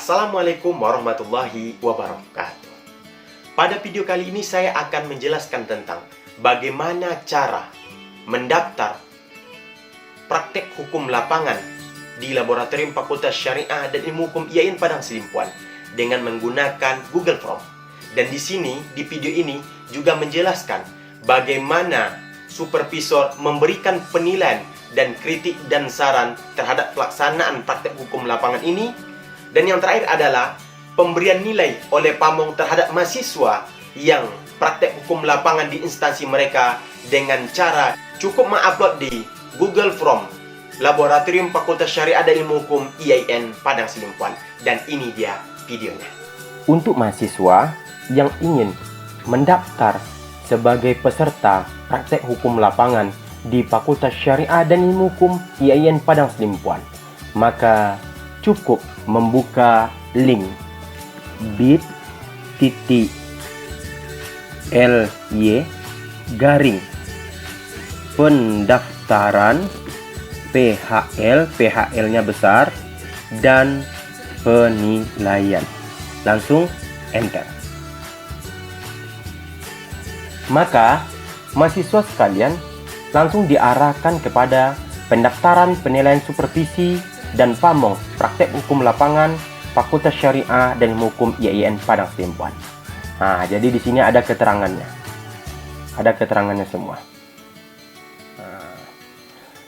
Assalamualaikum warahmatullahi wabarakatuh. Pada video kali ini saya akan menjelaskan tentang bagaimana cara mendaftar praktek hukum lapangan di Laboratorium Fakultas Syariah dan Ilmu Hukum IAIN Padang Sidimpuan dengan menggunakan Google Form. Dan di sini, di video ini juga menjelaskan bagaimana supervisor memberikan penilaian dan kritik dan saran terhadap pelaksanaan praktek hukum lapangan ini. Dan yang terakhir adalah pemberian nilai oleh Pamong terhadap mahasiswa yang praktek hukum lapangan di instansi mereka dengan cara cukup mengupload di Google Form Laboratorium Fakultas Syariah dan Ilmu Hukum IAIN Padang Sidimpuan. Dan ini dia videonya. Untuk mahasiswa yang ingin mendaftar sebagai peserta praktek hukum lapangan di Fakultas Syariah dan Ilmu Hukum IAIN Padang Sidimpuan, maka cukup membuka link bit.ly/pendaftaran PHL-nya besar, dan penilaian. Langsung enter. Maka mahasiswa sekalian langsung diarahkan kepada pendaftaran penilaian supervisi dan Pamong praktek hukum lapangan Fakultas Syariah dan Ilmu Hukum IAIN Padang Sidimpuan. Nah, jadi di sini ada keterangannya. Ada keterangannya semua. Nah,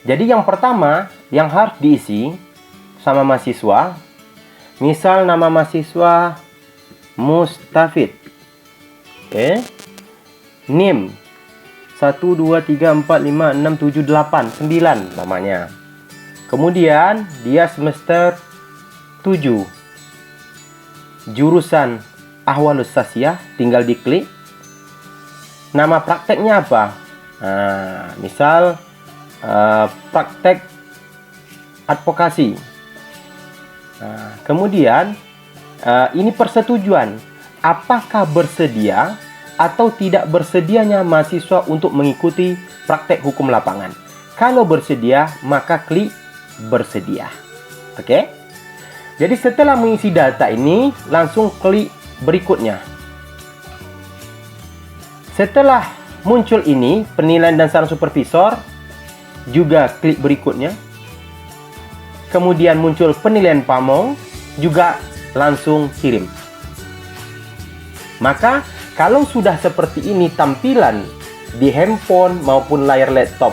jadi yang pertama yang harus diisi sama mahasiswa, misal nama mahasiswa Mustafid. Oke. NIM 123456789 namanya. Kemudian dia semester 7. Jurusan Ahwalus Sasiyah, tinggal diklik. Nama prakteknya apa? Nah, misal praktek advokasi. Nah, kemudian ini persetujuan. Apakah bersedia atau tidak bersedianya mahasiswa untuk mengikuti praktek hukum lapangan? Kalau bersedia, maka klik bersedia. Oke? Jadi setelah mengisi data ini, langsung klik berikutnya. Setelah muncul ini, penilaian dan saran supervisor, juga klik berikutnya. Kemudian muncul penilaian Pamong, juga langsung kirim. Maka kalau sudah seperti ini tampilan di handphone maupun layar laptop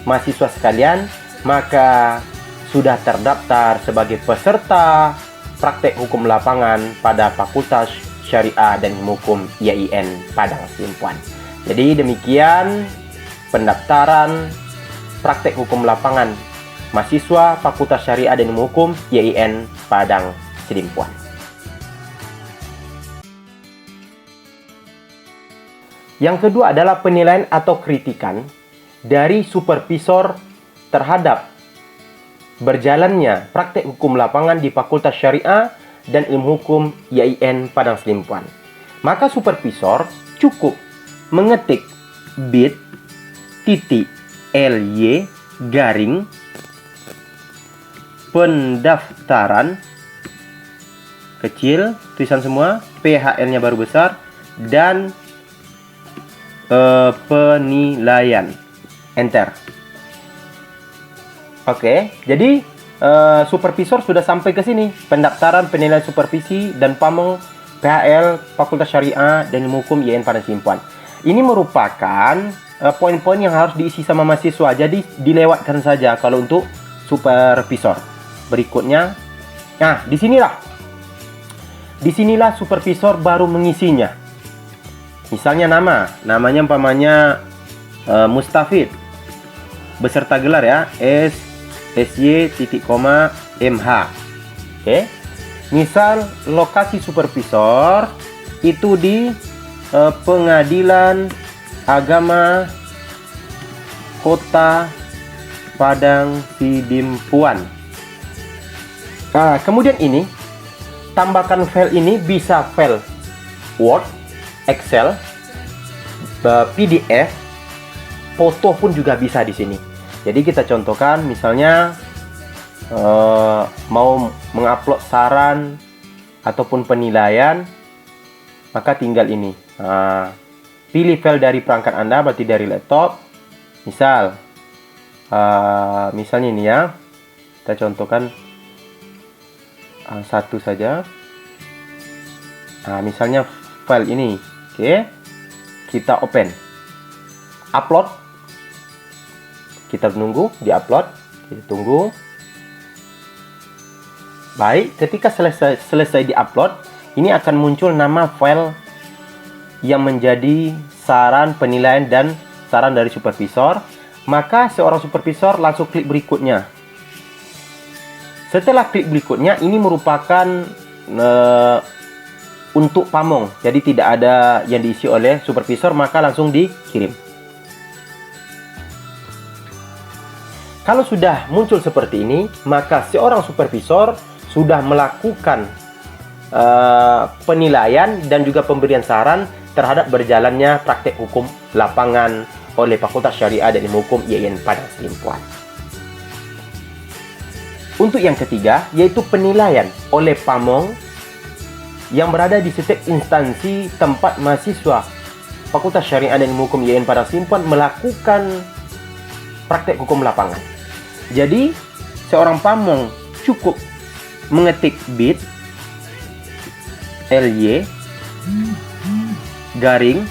mahasiswa sekalian, maka sudah terdaftar sebagai peserta praktek hukum lapangan pada Fakultas Syariah dan Ilmu Hukum IAIN Padang Sidimpuan. Jadi demikian pendaftaran praktek hukum lapangan mahasiswa Fakultas Syariah dan Ilmu Hukum IAIN Padang Sidimpuan. Yang kedua adalah penilaian atau kritikan dari supervisor terhadap berjalannya praktek hukum lapangan di Fakultas Syariah dan Ilmu Hukum IAIN Padang Sidimpuan. Maka supervisor cukup mengetik bit.ly/pendaftaran kecil, tulisan semua, PHL-nya baru besar, dan penilaian. Enter. Oke, jadi supervisor sudah sampai ke sini. Pendaftaran penilaian supervisi dan Pamong PHL Fakultas Syariah dan Ilmu Hukum IAIN Padang Sidimpuan. Ini merupakan poin-poin yang harus diisi sama mahasiswa. Jadi dilewatkan saja kalau untuk supervisor. Berikutnya, nah disinilah supervisor baru mengisinya. Misalnya namanya umpamanya Mustafid, beserta gelar ya, SY.MH. Oke. Misal lokasi supervisor itu di Pengadilan Agama Kota Padang Sidimpuan. Nah, kemudian ini tambahkan file ini, bisa file Word, Excel, PDF, foto pun juga bisa di sini. Jadi kita contohkan misalnya mau mengupload saran ataupun penilaian, maka tinggal ini. Pilih file dari perangkat Anda, berarti dari laptop. Misalnya ini ya, kita contohkan satu saja. Misalnya file ini, oke, kita open, upload, kita menunggu di upload, kita tunggu. Baik, ketika selesai di upload, ini akan muncul nama file yang menjadi saran penilaian dan saran dari supervisor. Maka seorang supervisor langsung klik berikutnya. Setelah klik berikutnya, ini merupakan untuk pamong, jadi tidak ada yang diisi oleh supervisor, maka langsung dikirim. Kalau sudah muncul seperti ini, maka seorang supervisor sudah melakukan penilaian dan juga pemberian saran terhadap berjalannya praktek hukum lapangan oleh Fakultas Syariah dan Ilmu Hukum IAIN Padang Selimpuan. Untuk yang ketiga, yaitu penilaian oleh pamong yang berada di setiap instansi tempat mahasiswa Fakultas Syariah dan Ilmu Hukum IAIN Padang Selimpuan melakukan praktek hukum lapangan. Jadi, seorang pamong cukup mengetik bit LY garing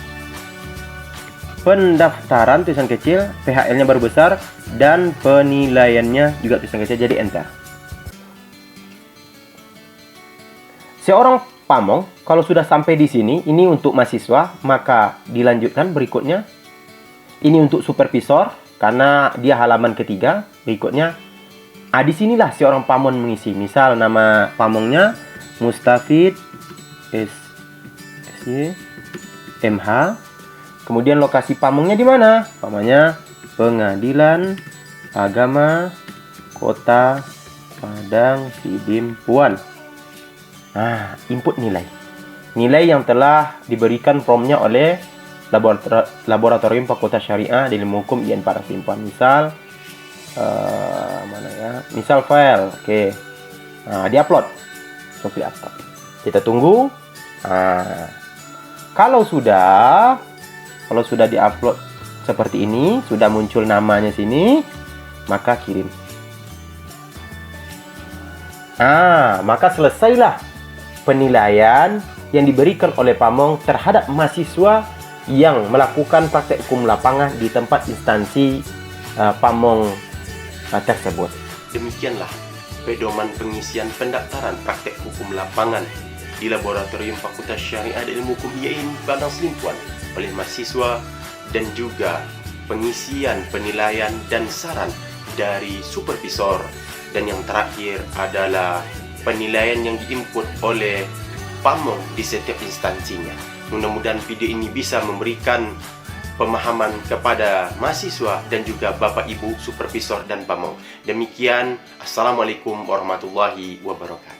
pendaftaran tulisan kecil, PHL-nya baru besar, dan penilaiannya juga tulisan kecil, jadi enter. Seorang pamong kalau sudah sampai di sini, ini untuk mahasiswa, maka dilanjutkan berikutnya. Ini untuk supervisor karena dia halaman ketiga. Berikutnya, di sinilah seorang pamong mengisi. Misal nama pamongnya Mustafid MH. Kemudian lokasi pamongnya di mana? Pamongnya Pengadilan Agama Kota Padang Sidimpuan. Input nilai. Nilai yang telah diberikan promnya oleh Laboratorium Fakultas Syariah dan Ilmu Hukum IAIN Padang Selimpuan. Misal mana ya? Misal file. Oke. Di-upload. So, upload. Kita tunggu. Kalau sudah di-upload seperti ini, sudah muncul namanya sini, maka kirim. Maka selesailah penilaian yang diberikan oleh pamong terhadap mahasiswa yang melakukan praktek hukum lapangan di tempat instansi pamong tersebut. Demikianlah pedoman pengisian pendaftaran praktek hukum lapangan di Laboratorium Fakultas Syariah dan Ilmu Hukum IAIN Padang Selimpuan oleh mahasiswa, dan juga pengisian penilaian dan saran dari supervisor, dan yang terakhir adalah penilaian yang diinput oleh pamong di setiap instansinya. Mudah-mudahan video ini bisa memberikan pemahaman kepada mahasiswa dan juga Bapak Ibu supervisor dan pamong. Demikian, Assalamualaikum warahmatullahi wabarakatuh.